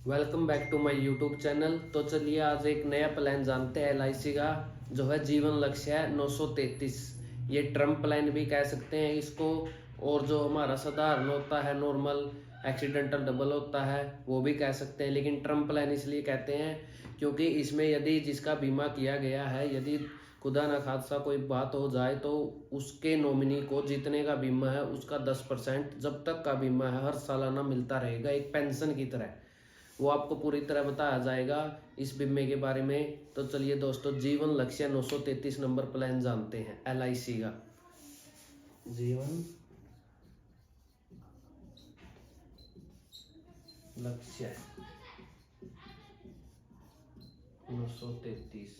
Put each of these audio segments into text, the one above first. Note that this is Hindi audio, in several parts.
Welcome back to my YouTube channel. तो चलिए आज एक नया प्लान जानते हैं एलआईसी का, जो है जीवन लक्ष्य है 933। ये टर्म प्लान भी कह सकते हैं इसको, और जो हमारा साधारण होता है नॉर्मल एक्सीडेंटल डबल होता है वो भी कह सकते हैं। लेकिन टर्म प्लान इसलिए कहते हैं क्योंकि इसमें यदि जिसका बीमा किया गया है, यदि खुदा न खादसा कोई बात हो जाए तो उसके नॉमिनी को जितने का बीमा है उसका 10% जब तक का बीमा है हर सालाना मिलता रहेगा, एक पेंशन की तरह। वो आपको पूरी तरह बताया जाएगा इस बीमे के बारे में। तो चलिए दोस्तों, जीवन लक्ष्य 933 नंबर प्लान जानते हैं एलआईसी का। जीवन लक्ष्य 933,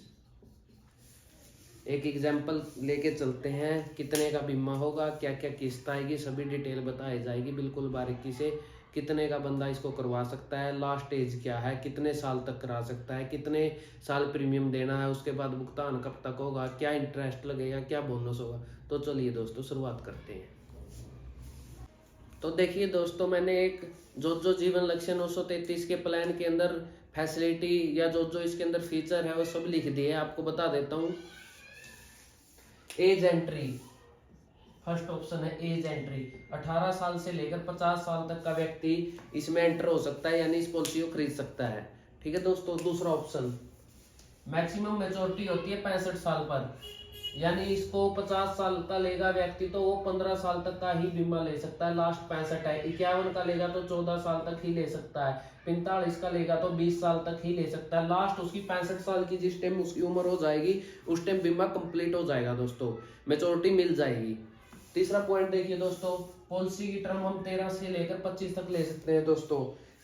एक एग्जाम्पल लेके चलते हैं। कितने का बीमा होगा, क्या क्या किस्त आएगी, सभी डिटेल बताई जाएगी बिल्कुल बारीकी से। कितने का बंदा इसको करवा सकता है, लास्ट एज क्या है, कितने साल तक करा सकता है, कितने साल प्रीमियम देना है, उसके बाद भुगतान कब तक होगा, क्या इंटरेस्ट लगेगा, क्या बोनस होगा। तो चलिए दोस्तों शुरुआत करते हैं। तो देखिए दोस्तों, मैंने एक जो जीवन लक्ष्य 933 के प्लान के अंदर फैसिलिटी या जो इसके अंदर फीचर है वो सब लिख दिए, आपको बता देता हूँ। एज एंट्री, फर्स्ट ऑप्शन है एज एंट्री। 18 साल से लेकर 50 साल तक का व्यक्ति इसमें एंटर हो सकता है, यानी इस पॉलिसी को खरीद सकता है। ठीक है दोस्तों। दूसरा ऑप्शन, मैक्सिमम मेच्योरिटी होती है 65 साल पर, यानी इसको 50 साल का लेगा व्यक्ति तो वो 15 साल तक का ही बीमा ले सकता है, लास्ट 65 है। 51 का लेगा तो 14 साल तक ही ले सकता है। 45 का लेगा तो 20 साल तक ही ले सकता है। लास्ट उसकी 65 साल की जिस टाइम उसकी उम्र हो जाएगी उस टाइम बीमा कंप्लीट हो जाएगा दोस्तों, मेच्योरिटी मिल जाएगी। तीसरा पॉइंट देखिए दोस्तों, पॉलिसी की टर्म हम 13 से लेकर 25 तक ले सकते हैं दोस्तों।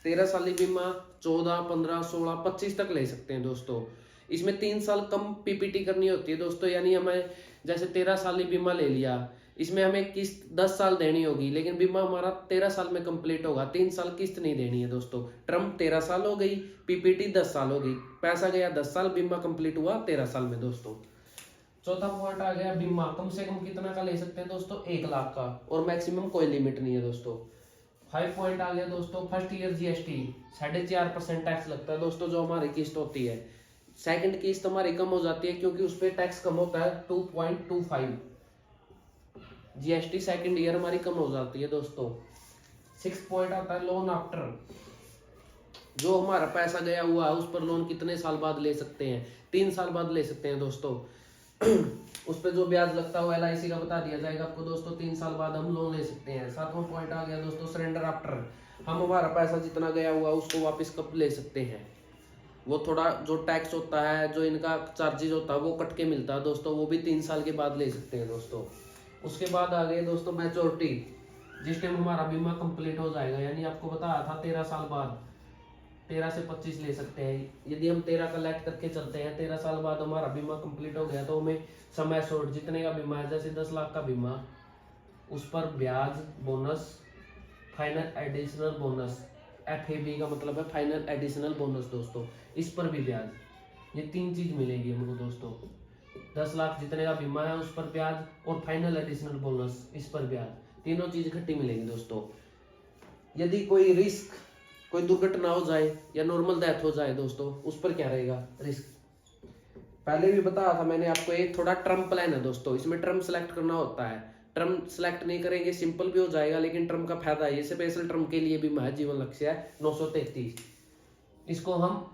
13 साल बीमा 14, 15, 16, 25 तक ले सकते हैं दोस्तों। इसमें 3 साल कम पीपीटी करनी होती है दोस्तों, यानी हमें जैसे 13 साल बीमा ले लिया, इसमें हमें किस्त 10 साल देनी होगी, लेकिन बीमा हमारा 13 साल में कंप्लीट होगा, 3 साल किस्त नहीं देनी है दोस्तों। टर्म 13 साल हो गई, पीपीटी 10 साल हो गई, पैसा गया 10 साल, बीमा कंप्लीट हुआ 13 साल में दोस्तों। चौथा पॉइंट आ गया, बीमा कम से कम कितना का ले सकते हैं दोस्तों, 1 लाख का, और मैक्सिमम कोई लिमिट नहीं है दोस्तों। 5 पॉइंट आ गया दोस्तों, फर्स्ट ईयर जीएसटी 4.5% टैक्स लगता है दोस्तों जो हमारी किस्त होती है। सेकंड किस्त हमारी कम हो जाती है क्योंकि उस पर टैक्स कम होता है 2.25 जीएसटी, सेकंड ईयर हमारी कम हो जाती है दोस्तों। 6 पॉइंट आता है लोन आफ्टर, जो हमारा पैसा गया हुआ है उस पर लोन कितने साल बाद ले सकते हैं, 3 साल बाद ले सकते हैं दोस्तों। उस पर जो ब्याज लगता है वो एलआईसी का बता दिया जाएगा आपको दोस्तों, 3 साल बाद हम लोन ले सकते हैं। 7वां पॉइंट आ गया दोस्तों, सरेंडर आफ्टर, हम हमारा पैसा जितना गया हुआ उसको वापस कब ले सकते हैं। वो थोड़ा जो टैक्स होता है, जो इनका चार्जेस होता है वो कट के मिलता है दोस्तों, वो भी 3 साल के बाद ले सकते हैं दोस्तों। उसके बाद आ गए दोस्तों मैच्योरिटी, जिस टाइम हमारा बीमा कंप्लीट हो जाएगा, यानी आपको बताया था 13 साल बाद, 13 से 25 ले सकते हैं। यदि हम 13 कलेक्ट करके चलते हैं, 13 साल बाद हमारा बीमा कंप्लीट हो गया तो हमें समय शोर्ट जितने का बीमा है, जैसे 10 लाख का बीमा, उस पर ब्याज, bonus, final additional bonus, FAB का मतलब है फाइनल एडिशनल बोनस दोस्तों, इस पर भी ब्याज, ये 3 चीज मिलेगी हमको दोस्तों। 10 लाख जितने का बीमा है उस पर ब्याज, और फाइनल एडिशनल बोनस इस पर ब्याज, तीनों चीज इकट्ठी मिलेगी दोस्तों। यदि कोई रिस्क, कोई दुर्घटना हो जाए या नॉर्मल डेथ हो जाए दोस्तों, उस पर क्या रहेगा रिस्क, पहले भी बताया था मैंने आपको। एक थोड़ा टर्म प्लान है दोस्तों, इसमें टर्म सेलेक्ट करना होता है। टर्म सेलेक्ट नहीं करेंगे सिंपल भी हो जाएगा, लेकिन टर्म का फायदा है, ये स्पेशल टर्म के लिए बीमा है, जीवन लक्ष्य है 933। इसको हम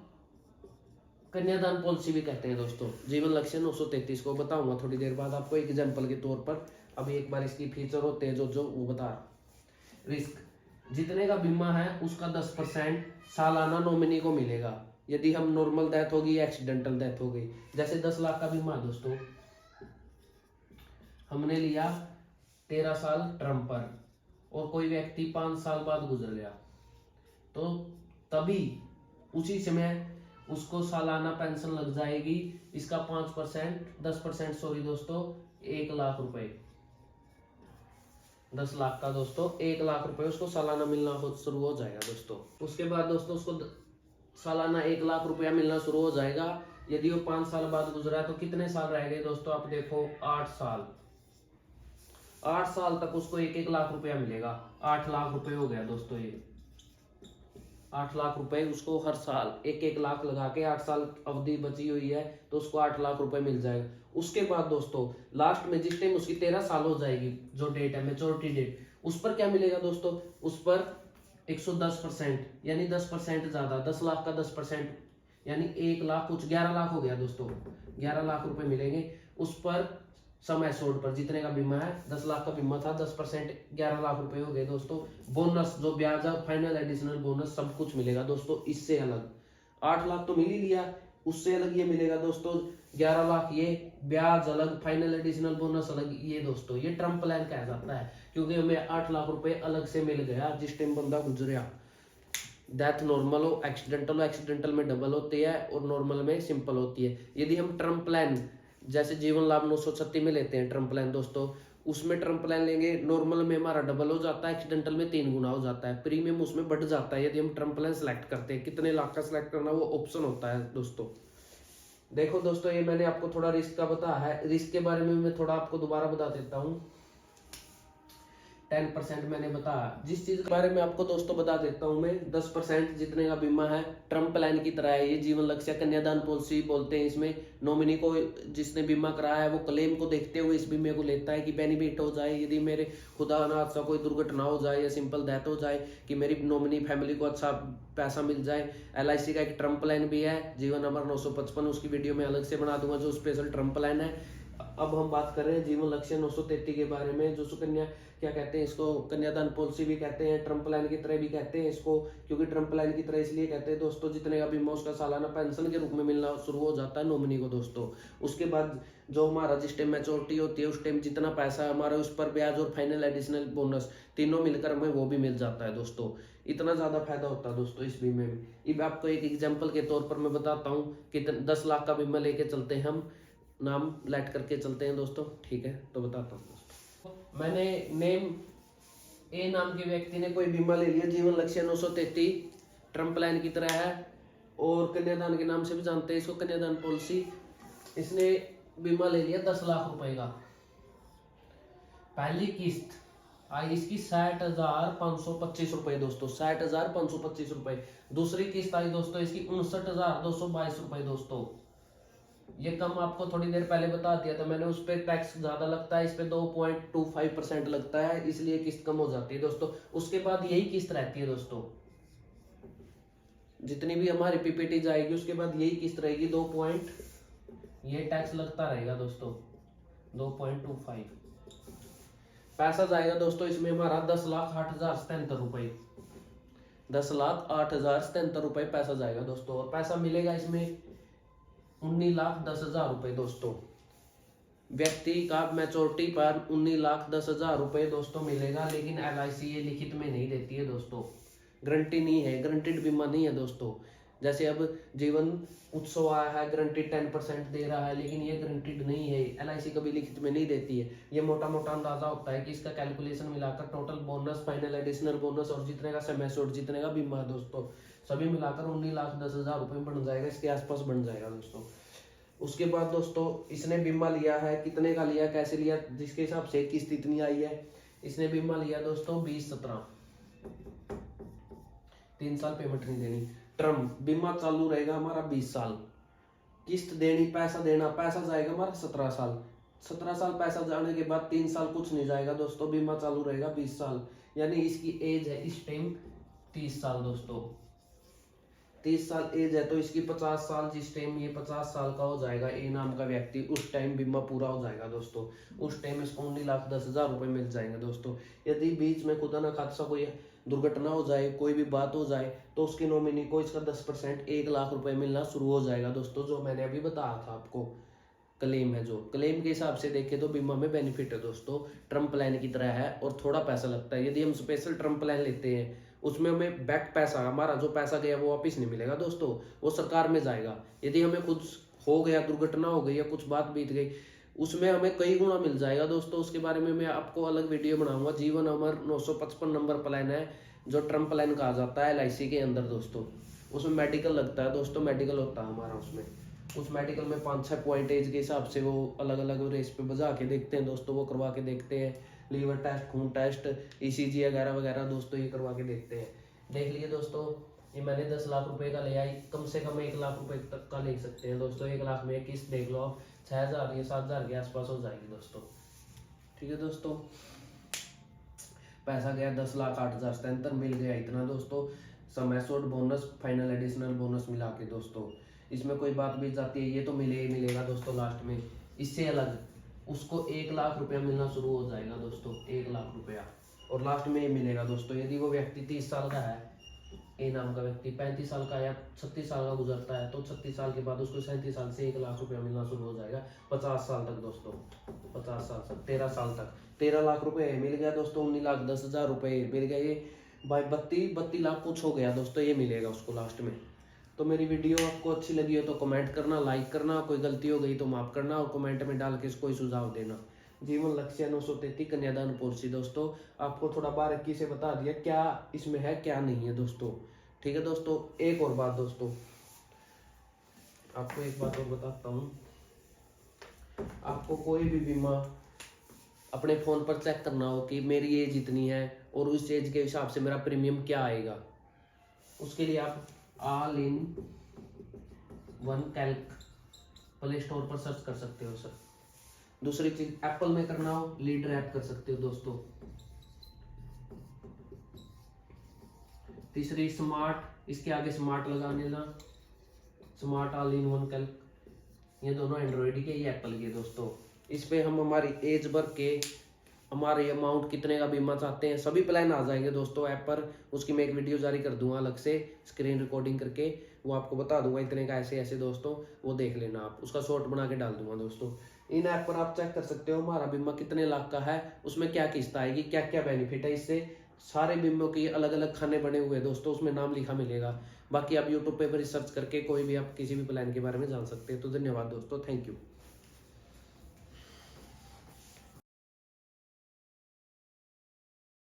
कन्यादान पॉलिसी भी कहते हैं दोस्तों। जीवन लक्ष्य 933 को बताऊंगा थोड़ी देर बाद आपको एग्जाम्पल के तौर पर। अभी एक बार इसकी फीचर होते हैं जो वो बता रहा। रिस्क, जितने का बीमा है उसका 10% सालाना नॉमिनी को मिलेगा, यदि हम नॉर्मल डेथ होगी या एक्सीडेंटल डेथ हो गई। जैसे 10 लाख का बीमा दोस्तों हमने लिया 13 साल टर्म पर, और कोई व्यक्ति 5 साल बाद गुजर गया, तो तभी उसी समय उसको सालाना पेंशन लग जाएगी। इसका 5%, 10% सॉरी दोस्तों, 1 लाख रुपए, 10 लाख का दोस्तों 1 लाख रुपए उसको सालाना मिलना शुरू हो जाएगा दोस्तों। उसके बाद दोस्तों उसको सालाना 1 लाख रुपया मिलना शुरू हो जाएगा। यदि वो 5 साल बाद गुजरा तो कितने साल रह गए दोस्तों, आप देखो 8 साल, 8 साल तक उसको 1-1 लाख रुपया मिलेगा। 8 लाख रुपए हो गया दोस्तों ये। 8 लाख रुपए उसको हर साल 1-1 लाख लगा के 8 साल अवधि बची हुई है तो उसको 8 लाख रुपए मिल जाएगा। उसके बाद दोस्तों लास्ट में जिस टाइम उसकी 13 साल हो जाएगी, जो डेट है मेच्योरिटी डेट, उस पर क्या मिलेगा दोस्तों, उस पर 110% यानी 10% ज्यादा, 10 लाख का 10% यानी 1 लाख कुछ 11 लाख हो गया दोस्तों, 11 लाख रुपए मिलेंगे उस पर सम एश्योर्ड पर। जितने का बीमा है 10 लाख का बीमा था, 10% 11 लाख रुपए हो गए दोस्तों। बोनस जो ब्याज है, फाइनल एडिशनल बोनस सब कुछ मिलेगा दोस्तों इससे अलग। 8 लाख तो मिल ही लिया, उससे अलग ये मिलेगा दोस्तों 11 लाख, ये ब्याज अलग, फाइनल एडिशनल बोनस अलग। ये दोस्तों ये टर्म प्लान कहा जाता है, क्योंकि हमें 8 लाख रुपए अलग से मिल गया जिस टाइम बंदा गुजरा। डेथ नॉर्मल हो, एक्सीडेंटल हो, एक्सीडेंटल में डबल होती है और नॉर्मल में सिंपल होती है। यदि हम टर्म प्लान जैसे जीवन लाभ 936 में लेते हैं टर्म प्लान दोस्तों, उसमें टर्म प्लान लेंगे, नॉर्मल में हमारा डबल हो जाता है, एक्सीडेंटल में 3 गुना हो जाता है, प्रीमियम उसमें बढ़ जाता है यदि हम टर्म प्लान सेलेक्ट करते हैं। कितने लाख का सेलेक्ट करना वो ऑप्शन होता है दोस्तों। देखो दोस्तों ये मैंने आपको थोड़ा रिस्क का बताया है, रिस्क के बारे में मैं थोड़ा आपको दोबारा बता देता हूँ। 10% मैंने बताया। जिस चीज के बारे में आपको दोस्तों बता देता हूं मैं, 10% जितने का बीमा है टर्म प्लान की तरह है। ये जीवन लक्ष्य कन्यादान पॉलिसी बोलते हैं। इसमें नॉमिनी को जिसने बीमा कराया है वो क्लेम को देखते हुए इस बीमे को लेता है कि बेनिफिट हो जाए, यदि मेरे खुदा ना अच्छा कोई दुर्घटना हो जाए या सिंपल डेथ हो जाए, कि मेरी नॉमिनी फैमिली को अच्छा पैसा मिल जाए। LIC का एक टर्म प्लान भी है जीवन नंबर 955, उसकी वीडियो में अलग से बना दूंगा जो स्पेशल टर्म प्लान है। अब हम बात कर रहे हैं जीवन लक्ष्य 933 के बारे में, जो सुकन्या क्या कहते हैं इसको, कन्यादान पॉलिसी भी कहते हैं, ट्रम्प प्लान की तरह भी कहते हैं इसको। क्योंकि ट्रम्प प्लान की तरह इसलिए कहते हैं दोस्तों, जितने का बीमा उसका सालाना पेंशन के रूप में मिलना शुरू हो जाता है नॉमिनी को दोस्तों। उसके बाद जो हमारा जिस टाइम मैच्योरिटी होती है उस टाइम जितना पैसा है हमारा, उस पर ब्याज और फाइनल एडिशनल बोनस तीनों मिलकर हमें वो भी मिल जाता है दोस्तों। इतना ज्यादा फायदा होता है दोस्तों इस बीमे में। अब आपको एक एग्जाम्पल के तौर पर मैं बताता हूँ कि 10 लाख का बीमा लेके चलते हैं हम, नाम लेट करके चलते हैं दोस्तों, ठीक है। तो बताता हूँ दोस्तों, मैंने नेम ए नाम के व्यक्ति ने कोई बीमा ले लिया, जीवन लक्ष्य 933 टर्म प्लान की तरह है और कन्यादान के नाम से भी जानते हैं इसको, कन्यादान पॉलिसी। इसने बीमा ले लिया 10 लाख रुपए का। पहली किस्त आई इसकी 60,525 रुपए दोस्तों, 60,525 रुपए। दूसरी किस्त आई दोस्तों इसकी 59,222 रुपए दोस्तों। ये कम आपको थोड़ी देर पहले बता दिया था मैंने, उस पर टैक्स ज्यादा लगता है, इस पे 2.25% लगता है, इसलिए किस्त कम हो जाती है दोस्तों। उसके बाद यही किस्त रहती है दोस्तों, जितनी भी हमारी PPT जाएगी उसके बाद यही किस्त रहेगी 2. ये टैक्स लगता रहेगा दोस्तों 2.25। पैसा जाएगा दोस्तों इसमें हमारा 10,08,077 रुपए, 10,08,077 रुपए पैसा जाएगा दोस्तों। और पैसा मिलेगा इसमें 19,10,000 रुपए दोस्तों। व्यक्ति का मैच्योरिटी पर 19,10,000 रुपए दोस्तों मिलेगा, लेकिन LIC ये लिखित में नहीं देती है दोस्तों, गारंटी नहीं है, गारंटीड बीमा नहीं है दोस्तों। जैसे अब जीवन उत्सव आया है, गारंटीड 10% दे रहा है, लेकिन ये गारंटीड नहीं है, LIC कभी लिखित में नहीं देती है। ये मोटा मोटा अंदाजा होता है कि इसका कैलकुलेशन मिलाकर total bonus, final additional bonus और जितने का सम एश्योर्ड, जितने का बीमा है दोस्तों, सभी मिलाकर 19,10,000 रुपए बन जाएगा, इसके आसपास बन जाएगा दोस्तों। उसके बाद दोस्तों इसने बीमा लिया है, कितने का लिया, कैसे लिया, जिसके हिसाब से किस्त इतनी आई है। इसने बीमा लिया दोस्तों 2017, 3 साल पेमेंट नहीं देनी। टर्म बीमा चालू रहेगा हमारा 20 साल, किस्त देनी, पैसा देना, पैसा जाएगा हमारा 17 साल, 17 साल पैसा जाने के बाद 3 साल कुछ नहीं जाएगा दोस्तों, बीमा चालू रहेगा 20 साल। यानी इसकी एज है इस टाइम 30 साल दोस्तों, 30 साल एज है, तो इसकी 50 साल, जिस टाइम ये 50 साल का हो जाएगा ए नाम का व्यक्ति, उस टाइम बीमा पूरा हो जाएगा दोस्तों। उस टाइम इसको 19,10,000 रुपए मिल जाएंगे दोस्तों। यदि बीच में खुदा ना खादसा कोई दुर्घटना हो जाए, कोई भी बात हो जाए, तो उसके नॉमिनी को इसका 10% 1 लाख रुपए मिलना शुरू हो जाएगा दोस्तों, जो मैंने अभी बताया था आपको। क्लेम है, जो क्लेम के हिसाब से देखे तो बीमा में बेनिफिट है दोस्तों, टर्म प्लान की तरह है और थोड़ा पैसा लगता है। यदि हम स्पेशल टर्म प्लान लेते हैं उसमें हमें बैक पैसा, हमारा जो पैसा गया वो वापिस नहीं मिलेगा दोस्तों, वो सरकार में जाएगा। यदि हमें खुद हो गया, दुर्घटना हो गई या कुछ बात बीत गई, उसमें हमें कई गुना मिल जाएगा दोस्तों। उसके बारे में मैं आपको अलग वीडियो बनाऊंगा। जीवन अमर 955 नंबर प्लान है, जो टर्म प्लान कहा जाता है LIC के अंदर दोस्तों। उसमें मेडिकल लगता है दोस्तों, मेडिकल होता है हमारा उसमें। उस मेडिकल में 5-6 पॉइंट एज के हिसाब से वो अलग अलग रेस पे बजा के देखते हैं दोस्तों, वो करवा के देखते हैं। लीवर टेस्ट, खून टेस्ट, ECG वगैरह वगैरह दोस्तों ये करवा के देखते हैं। देख लिए दोस्तों, ये मैंने 10 लाख रुपए का लिया, कम से कम 1 लाख रुपए तक का ले सकते हैं दोस्तों। 1 लाख में किस्त देख लो आप 6,000 या 7,000 के आसपास हो जाएगी दोस्तों। ठीक है दोस्तों, पैसा गया 10,08,77 मिल गया इतना दोस्तों। Sum assured bonus, final additional bonus मिला के दोस्तों, इसमें कोई बात भी जाती है ये तो मिलेगा दोस्तों लास्ट में। इससे अलग उसको 1 लाख रुपया मिलना शुरू हो जाएगा दोस्तों, 1 लाख रुपया, और लास्ट में ये मिलेगा दोस्तों। यदि वो व्यक्ति 30 साल का है, ए नाम का व्यक्ति 35 साल का या 36 साल का गुजरता है, तो 36 साल के बाद उसको 37 साल से 1 लाख रुपया मिलना शुरू हो जाएगा 50 साल तक दोस्तों। 50 साल तक, 13 साल तक 13 लाख रुपए मिल गया दोस्तों। 19,10,000 रुपये मिल गए, ये भाई 32 लाख कुछ हो गया दोस्तों, ये मिलेगा उसको लास्ट में। तो मेरी वीडियो आपको अच्छी लगी हो तो कमेंट करना, लाइक करना, कोई गलती हो गई तो माफ करना, और कमेंट में डाल के कोई सुझाव देना। जीवन लक्ष्य 933 कन्यादान पॉलिसी दोस्तों, आपको थोड़ा बारीकी से बता दिया क्या इसमें है क्या नहीं है दोस्तों। ठीक है दोस्तों, एक और बात दोस्तों, आपको एक बात और बताता हूँ। आपको कोई भी बीमा अपने फ़ोन पर चेक करना हो कि मेरी एज इतनी है और उस एज के हिसाब से मेरा प्रीमियम क्या आएगा, उसके लिए आप all in one Calc play store पर सर्च कर सकते हो सर। दूसरी चीज, एप्पल में करना हो लीडर ऐप कर सकते हो दोस्तों। तीसरी स्मार्ट, इसके आगे स्मार्ट लगाने ना, smart all in one Calc, ये दोनों एंड्रॉइड के, ये एप्पल के दोस्तों। इस पे हम हमारी एज भर के हमारे अमाउंट कितने का बीमा चाहते हैं सभी प्लान आ जाएंगे दोस्तों ऐप पर। उसकी मैं एक वीडियो जारी कर दूंगा अलग से स्क्रीन रिकॉर्डिंग करके, वो आपको बता दूंगा इतने का ऐसे ऐसे दोस्तों, वो देख लेना आप, उसका शॉर्ट बना के डाल दूंगा दोस्तों। इन ऐप पर आप चेक कर सकते हो हमारा बीमा कितने लाख का है, उसमें क्या किस्त आएगी, क्या क्या बेनिफिट है इससे। सारे बीमों के अलग अलग खाने बने हुए दोस्तों, उसमें नाम लिखा मिलेगा। बाकी आप यूट्यूब पे रिसर्च करके कोई भी आप किसी भी प्लान के बारे में जान सकते हैं। तो धन्यवाद दोस्तों, थैंक यू।